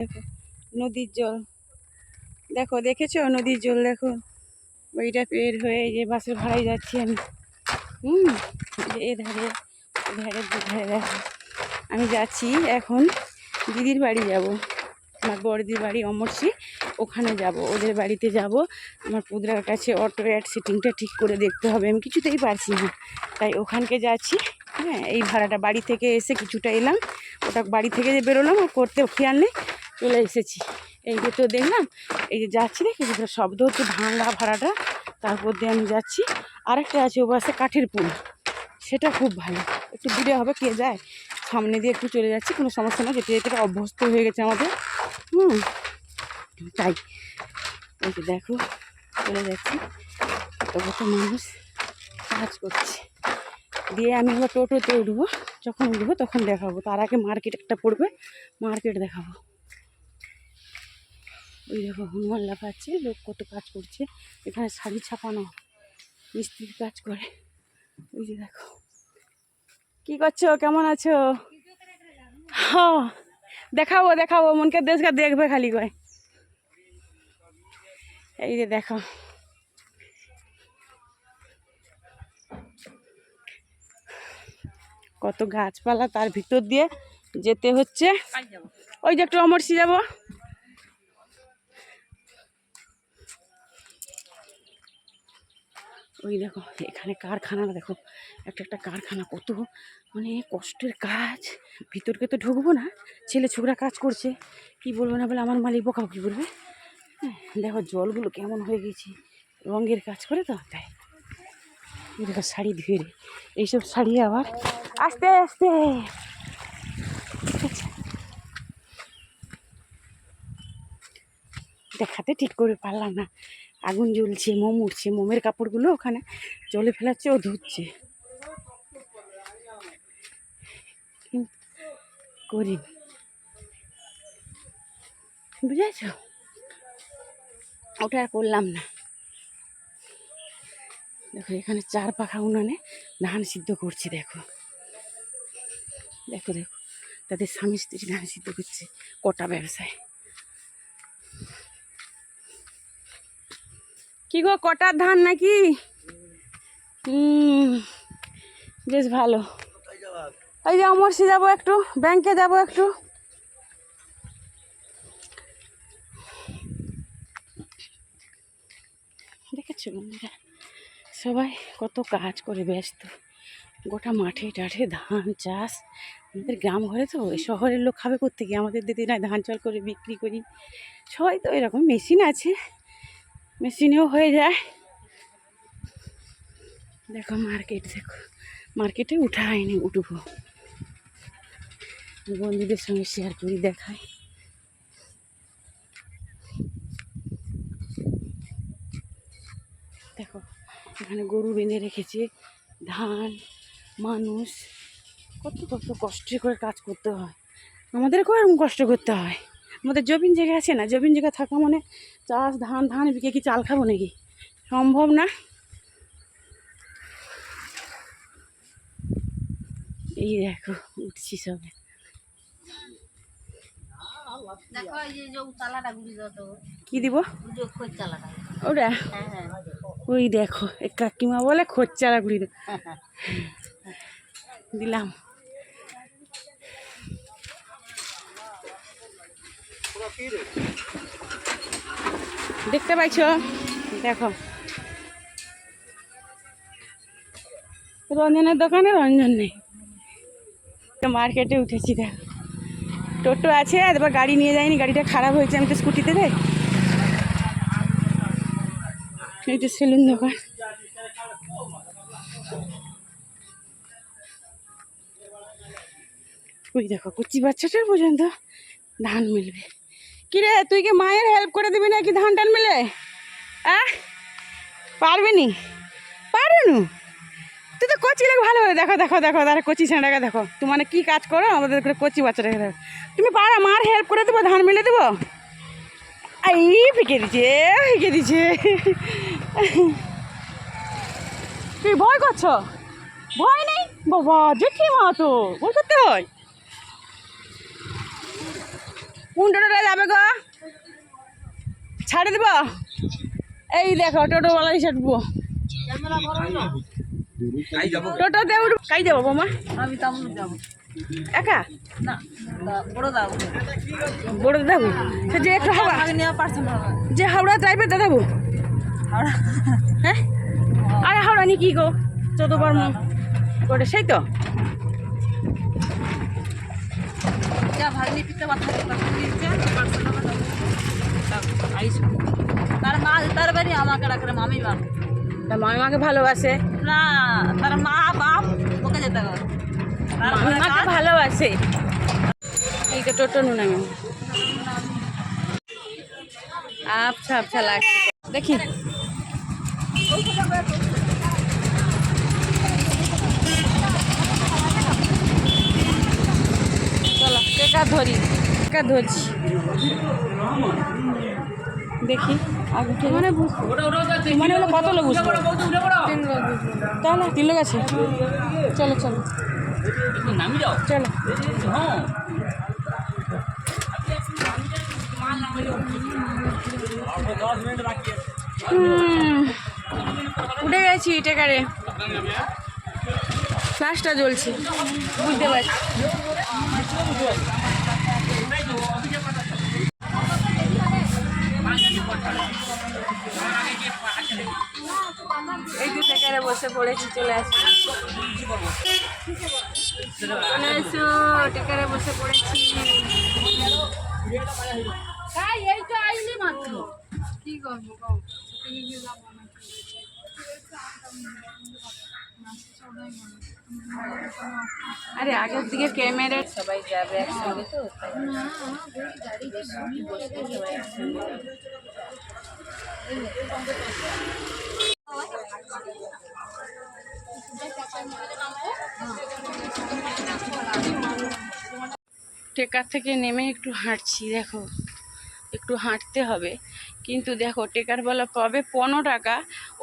দেখো নদীর জল, দেখো দেখেছো নদীর জল, দেখো ওইটা পের হয়ে যে বাসের ভাড়ায় যাচ্ছি আমি। এধারে ধারে দুধারে দেখো আমি যাচ্ছি এখন দিদির বাড়ি যাব, আমার বড়দির বাড়ি অমরসি, ওখানে যাব, ওদের বাড়িতে যাব। আমার পুদরার কাছে অটো সিটিংটা ঠিক করে দেখতে হবে, আমি কিছুতেই পারছি না, তাই ওখানকে যাচ্ছি। হ্যাঁ, এই ভাড়াটা বাড়ি থেকে এসে কিছুটা এলাম, ওটা বাড়ি থেকে যে বেরোলাম ও করতে খেয়াল নেই, চলে এসেছি। এই যে তো দেখলাম, এই যে যাচ্ছি দেখি শব্দ হচ্ছে ভাঙা ভাড়াটা, তারপর দিয়ে আমি যাচ্ছি। আরেকটা আছে ও বাসে কাঠের পুল, সেটা খুব ভালো, একটু দূরে হবে, কে যায়, সামনে দিয়ে একটু চলে যাচ্ছি, কোনো সমস্যা না, যেতে যেতে অভ্যস্ত হয়ে গেছে আমাদের। তাই এই যে দেখো চলে যাচ্ছি, কত মানুষ কাজ করছে। দিয়ে আমি এবার টোটোতে উঠবো, যখন উঠবো তখন দেখাবো, তার আগে মার্কেট একটা পড়বে, মার্কেট দেখাবো। ওই দেখো হনুমান লাফাচ্ছে, লোক কত কাজ করছে, এখানে শাড়ি ছাপানো মিস্ত্রির কাজ করে। ওই যে দেখো, কি করছো, কেমন আছো? হ্যাঁ দেখাবো দেখাবো, মনকে দেশকে দেখবে খালি কয়। এই যে দেখো কত গাছপালা, তার ভিতর দিয়ে যেতে হচ্ছে। ওই যে একটু অমরসি যাবো, ওই দেখো এখানে কারখানা, দেখো একটা একটা কারখানা, কত মানে কষ্টের কাজ। ভিতরকে তো ঢুকবো না, ছেলে ছোকরা কাজ করছে, কি বলবো না বলে আমার মালিক বকাবকি করবে। হ্যাঁ দেখো জলগুলো কেমন হয়ে গেছে, রঙের কাজ করে তো তাই। দেখো শাড়ি ধুয়ে, এইসব শাড়ি আবার আস্তে আস্তে দেখাতে ঠিক করে পারলাম না, আগুন জ্বলছে, মোম উঠছে, মোমের কাপড়গুলো ওখানে জলে ফেলাচ্ছে, ও ধুচ্ছে, করি বুঝেছ, ওটা আর করলাম না। দেখো এখানে 4 পাখা উনানে ধান সিদ্ধ করছে, দেখো দেখো দেখো তাদের স্বামী স্ত্রী ধান সিদ্ধ করছে, কটা ব্যবসায়। কি গো, কটার ধান নাকি? বেশ ভালো। এই যে অমরসি যাবো, একটু ব্যাংকে যাবো একটু। দেখেছো বন্ধুরা, সবাই কত কাজ করে ব্যস্ত, গোটা মাঠে টাঠে ধান চাষ। আমাদের গ্রাম ঘরে তো, শহরের লোক খাবে করতে গিয়ে, আমাদের দিদি না ধান চাল করে বিক্রি করি, সবাই তো এরকম মেশিন আছে, মেশিনেও হয়ে যায়। দেখো মার্কেট, দেখো মার্কেটে উঠা হয়নি, উঠবো, বন্ধুদের সঙ্গে শেয়ার করি, দেখাই। দেখো এখানে গরু বেঁধে রেখেছে, ধান, মানুষ কত কত কষ্ট করে কাজ করতে হয়, আমাদেরকেও এরকম কষ্ট করতে হয়। আমাদের জমিন জায়গা আছে না, জমিন জায়গা থাকা মানে চাষ, ধান ধান বিকে কি চাল খাবো নাকি, সম্ভব না। এই দেখো উঠছি সবে, কি দিব ওটা, ওই দেখো এক কাকিমা বলে খোঁজ চারা গুড়ি দিলাম। দেখতে পাইছো, দেখো রঞ্জনের দোকানে রঞ্জন নেই, মার্কেটে উঠেছি। দেখো টোটো আছে, এবার গাড়ি নিয়ে যায়নি, গাড়িটা খারাপ হয়েছে, আমি তো স্কুটিতে রে। এই তো সেলুন দোকান, ওই দেখো কুচি বাচ্চাটার পর্যন্ত ধান মিলবে। কিরে তুই কি মায়ের হেল্প করে দিবি নাকি ধান টান মিলে? পারবি নি, পারবি, তুই তো কচি লোক ভালো হবে। দেখো দেখো দেখো, তারা কচি ছেঁড়াকে দেখো, তুমি মানে কী কাজ করো, আমাদের কচি বাচ্চাটাকে দেখো, তুমি পারো, মার হেল্প করে দেবো, ধান মিলে দেবো। এই ফিকে দিচ্ছে, ফিকে দিচ্ছে। তুই ভয় করছো? ভয় নেই বাবা, জেঠি মা তো ভয় করতে হয়, কোন টোটোটা যাবে গো? ছাড়ে দেব? এই দেখো টোটোওয়ালা ছাড়বো। টোটোতে উঠবো। কাই যাবো বৌমা? আমি তেমন যাবো একা? না, বড় যাবো বড় দাদু সে যে একটু হাওড়া আগে নেওয়া পারছেন না যে হাওড়া যাইবে দাদাবু। হ্যাঁ আরে হাওড়া নি কি গো 14 বার করে সেই তো। যা ভাগ্নি পিতা মাথা তার মা তার বাড়ি আমাকে রাখলে মামি বাপ তার মামিমাকে ভালোবাসে। না, তার মা বাপ ওকে যেতে হবে মামিমাকে ভালোবাসে। এই তো টোটো নুন আমি আচ্ছা আচ্ছা লাগছে দেখি। চলো টেকা ধরি, টেকা ধরছি দেখি আগে মানে মানে হলো কত লোক বুঝবো? 3 লোক তাহলে 3 লোক আছে। চলো চলো চলো। উঠে গেছি টেকারে, ফ্ল্যাশটা জ্বলছে বুঝতে পারছি। এই যে টেকারে বসে পড়েছি, চলে আসি চলে এসো টেকারে বসে পড়েছি। এই তো আইলি মাত্র কি করবো আরে আগের দিকে ক্যামেরা সবাই যাবে একসঙ্গে তো টেকার থেকে নেমে একটু হাঁটছি। দেখো একটু হাঁটতে হবে কিন্তু দেখো টেকারওয়ালা পাবে 15 টাকা।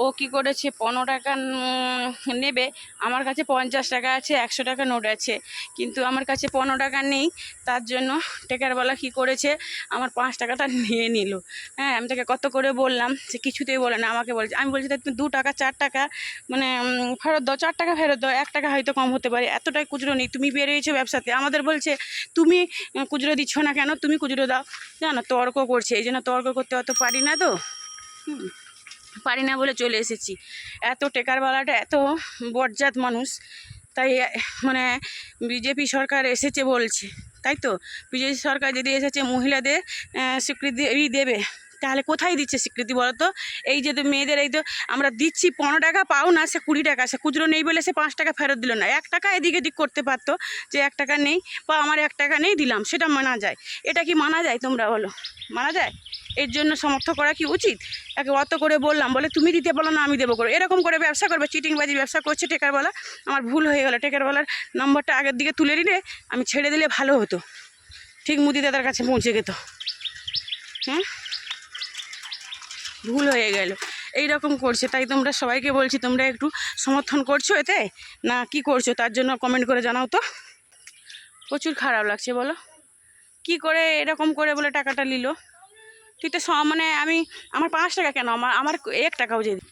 ও কি করেছে 15 টাকা নেবে, আমার কাছে 50 টাকা আছে, 100 টাকা নোট আছে, কিন্তু আমার কাছে 15 টাকা নেই। তার জন্য টেকারওয়ালা কি করেছে আমার 5 টাকাটা নিয়ে নিল। হ্যাঁ আমি তাকে কত করে বললাম, সে কিছুতেই বলে না, আমাকে বলছে। আমি বলছি তুমি 2 টাকা 4 টাকা মানে ফেরত দাও, 4 টাকা ফেরত দাও, 1 টাকা হয়তো কম হতে পারে, এতটাই খুচরো নেই। তুমি বেরিয়েছো ব্যবসাতে, আমাদের বলছে তুমি খুচরো দিচ্ছ না কেন, তুমি খুচরো দাও। জানো তর্ক করছে, এই জন্য তর্ক করতে অত পারি না তো, পারি না বলে চলে এসেছি। এত টেকারওয়ালাটা এত বজ্জাত মানুষ, তাই মানে বিজেপি সরকার এসেছে বলছে, তাই তো বিজেপি সরকার যদি এসেছে মহিলাদের স্বীকৃতি দেবে, তাহলে কোথায় দিচ্ছে স্বীকৃতি বলো তো? এই যে মেয়েদের এই তো আমরা দিচ্ছি 15 টাকা পাও না, সে 20 টাকা, সে খুচরো নেই বলে সে 5 টাকা ফেরত দিল না। 1 টাকা এদিক এদিক করতে পারতো যে 1 টাকা নেই বা আমার 1 টাকা নেই দিলাম, সেটা মানা যায়। এটা কি মানা যায়? তোমরা বলো মানা যায়? এর জন্য সমর্থন করা কি উচিত? একে অত করে বললাম, বলে তুমি দিতে বলো না আমি দেবো করো, এরকম করে ব্যবসা করবে, চিটিংবাজির ব্যবসা করছে টেকারওয়ালা। আমার ভুল হয়ে গেল, টেকারওয়ালার নম্বরটা আগের দিকে তুলে নিলে আমি ছেড়ে দিলে ভালো হতো, ঠিক মুদি দাদার কাছে পৌঁছে যেত। ভুল হয়ে গেল, এই রকম করছে। তাই তোমরা সবাইকে বলছি তোমরা একটু সমর্থন করছো এতে না কি করছো, তার জন্য কমেন্ট করে জানাও তো। প্রচুর খারাপ লাগছে বলো, কি করে এরকম করে বলে টাকাটা নিল। তুই তো মানে আমি আমার 5 টাকা কেন, আমার 1 টাকাও যদি।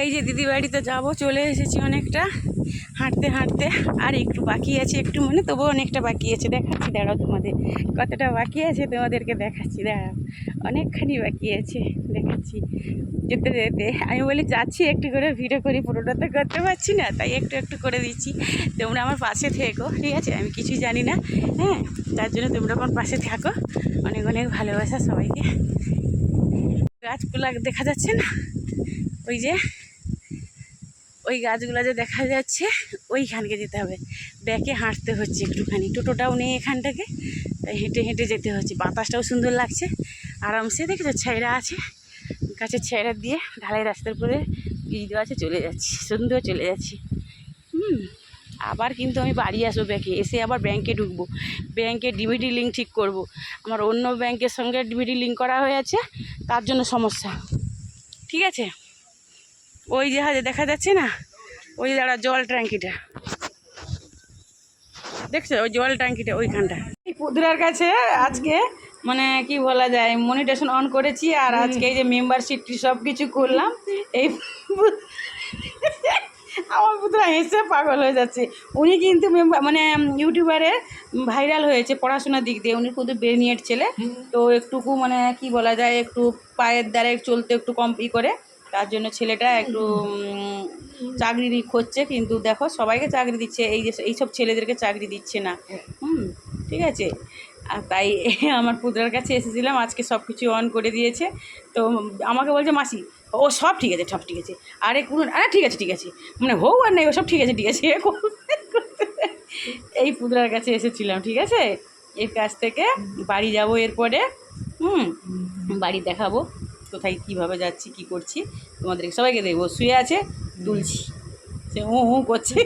এই যে দিদি বাড়িতে যাবো, চলে এসেছি অনেকটা হাঁটতে হাঁটতে, আর একটু বাকি আছে, একটু মানে তবুও অনেকটা বাকি আছে। দেখাচ্ছি দাঁড়াও তোমাদের কতটা বাকি আছে, তোমাদেরকে দেখাচ্ছি দাঁড়াও, অনেকখানি বাকি আছে দেখাচ্ছি। যেতে যেতে আমি বলি যাচ্ছি একটু করে ভিডিও করি, পুরোটা তো করতে পারছি না, তাই একটু একটু করে দিচ্ছি। তোমরা আমার পাশে থেকো, ঠিক আছে? আমি কিছুই জানি না, হ্যাঁ, তার জন্য তোমরা আমার পাশে থাকো। অনেক অনেক ভালোবাসা সবাইকে। গাছগুলো দেখা যাচ্ছে না, ওই যে ওই গাছগুলো যে দেখা যাচ্ছে ওইখানকে যেতে হবে, ব্যাকে হাঁটতে হচ্ছে একটুখানি, টোটোটাও নেই এখান থেকে, তাই হেঁটে হেঁটে যেতে হচ্ছে। বাতাসটাও সুন্দর লাগছে, আরামসে দেখেছো ছেঁড়া আছে, গাছের ছেঁড়া দিয়ে ঢালাই রাস্তার উপরে বীজ দেওয়া আছে, চলে যাচ্ছি সুন্দর চলে যাচ্ছি। আবার কিন্তু আমি বাড়ি আসবো, ব্যাকে এসে আবার ব্যাংকে ঢুকবো, ব্যাংকে ডিভিডি লিঙ্ক ঠিক করব। আমার অন্য ব্যাংকের সঙ্গে ডিভিডি লিঙ্ক করা হয়েছে, তার জন্য সমস্যা, ঠিক আছে? ওই জাহাজে দেখা যাচ্ছে না, ওই দাঁড়া জল ট্যাঙ্কিটা দেখছো, ওই জল ট্যাঙ্কিটা ওইখানটা। পুদরার কাছে আজকে মানে কি বলা যায় মনিটেশন অন করেছি আর আজকে এই যে মেম্বারশিপ সব কিছু করলাম এই আমার পুত্রা হেসে পাগল হয়ে যাচ্ছে। উনি কিন্তু মানে ইউটিউবারে ভাইরাল হয়েছে পড়াশোনার দিক দিয়ে, উনি শুধু ব্রেনিয়েট ছেলে, তো একটুকু মানে কি বলা যায় একটু পায়ের দ্বারা চলতে একটু কম করে, তার জন্য ছেলেটা একটু চাকরি খুঁজছে, কিন্তু দেখো সবাইকে চাকরি দিচ্ছে, এই যে এইসব ছেলেদেরকে চাকরি দিচ্ছে না। ঠিক আছে, আর তাই আমার পুত্রার কাছে এসেছিলাম, আজকে সব কিছু অন করে দিয়েছে। তো আমাকে বলছে মাসি ও সব ঠিক আছে, সব ঠিক আছে, আরে কোনো আরে ঠিক আছে ঠিক আছে, মানে হোক আর নেই ও সব ঠিক আছে ঠিক আছে। এই পুত্রার কাছে এসেছিলাম, ঠিক আছে, এর কাছ থেকে বাড়ি যাব, এরপরে বাড়ি দেখাবো কোথায় কীভাবে যাচ্ছি কি করছি, তোমাদেরকে সবাইকে দেখবো। শুয়ে আছে তুলছি, সে হুঁ করছে।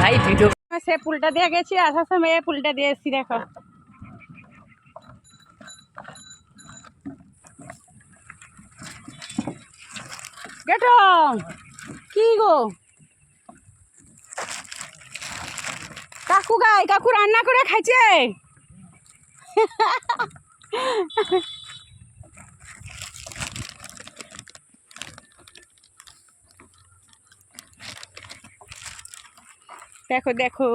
ভাই ভিডিও সে পুলটা দিয়ে গেছি, আসার সময় এই পুলটা দিয়ে এসছি, দেখো গেটো কি গো কাকু গাই কাকু রান্না করে খাইছে। দেখো দেখো,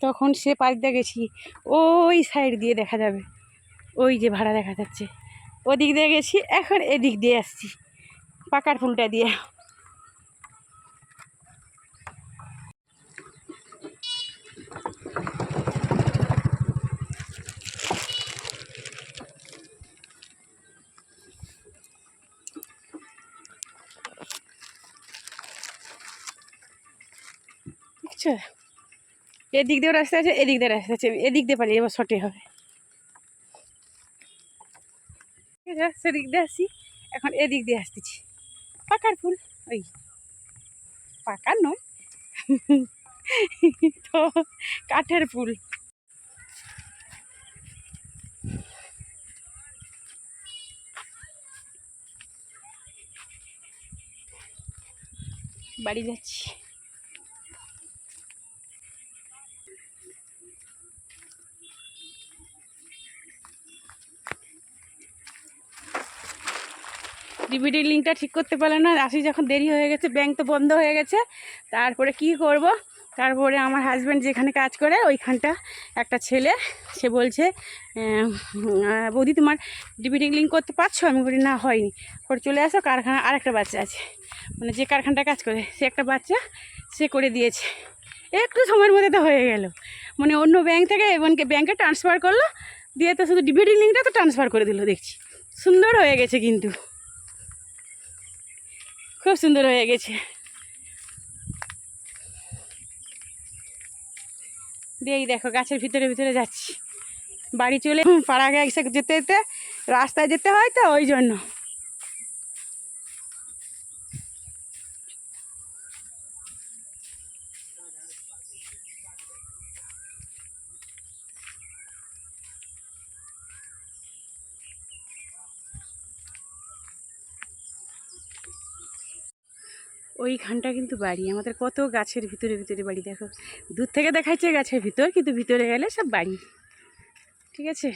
তখন সে পাশ দিয়ে গেছি, ওই সাইড দিয়ে দেখা যাবে, ওই যে ভাড়া দেখা যাচ্ছে, ওদিক দিয়ে গেছি, এখন এদিক দিয়ে আসছি পাকার ফুলটা দিয়ে। বুঝছো, এদিক দিয়েও রাস্তা আছে, এদিক দিয়ে রাস্তা আছে, এদিক দিয়ে পারি এবার শর্টে হবে, সেদিক দিয়ে আসছি, এখন এদিক দিয়ে আসতেছি। পাকার ফুল, ওই পাকার নয় তো কাঠের ফুল। বাড়ি যাচ্ছি। ডিভিডির লিঙ্কটা ঠিক করতে পারলাম না, আসি যখন দেরি হয়ে গেছে, ব্যাংক তো বন্ধ হয়ে গেছে, তারপরে কি করব, তারপরে আমার হাজব্যান্ড যেখানে কাজ করে ওইখানটা একটা ছেলে, সে বলছে বৌদি তোমার ডিভিডি লিঙ্ক করতে পারছো? আমি বলি না হয়নি, করে চলে আসো, কারখানা আরেকটা বাচ্চা আছে, মানে যে কারখানাটা কাজ করে সে একটা বাচ্চা সে করে দিয়েছে, একটু সময়ের মধ্যে তো হয়ে গেল, মানে অন্য ব্যাংক থেকে এমনকি ব্যাংকে ট্রান্সফার করলো, দিয়ে তো শুধু ডিভিডি লিঙ্কটা তো ট্রান্সফার করে দিল, দেখছি সুন্দর হয়ে গেছে, কিন্তু খুব সুন্দর হয়ে গেছে। এই দেখো গাছের ভিতরে ভিতরে যাচ্ছি, বাড়ি চলে পাড়া গেছে যেতে যেতে রাস্তায় যেতে হয় তো ওই জন্য। ওইখানটা কিন্তু বাড়ি আমাদের, কত গাছের ভিতরে ভিতরে বাড়ি দেখো, দূর থেকে দেখাচ্ছে গাছের ভিতর, কিন্তু ভিতরে গেলে সব বাড়ি। ঠিক আছে।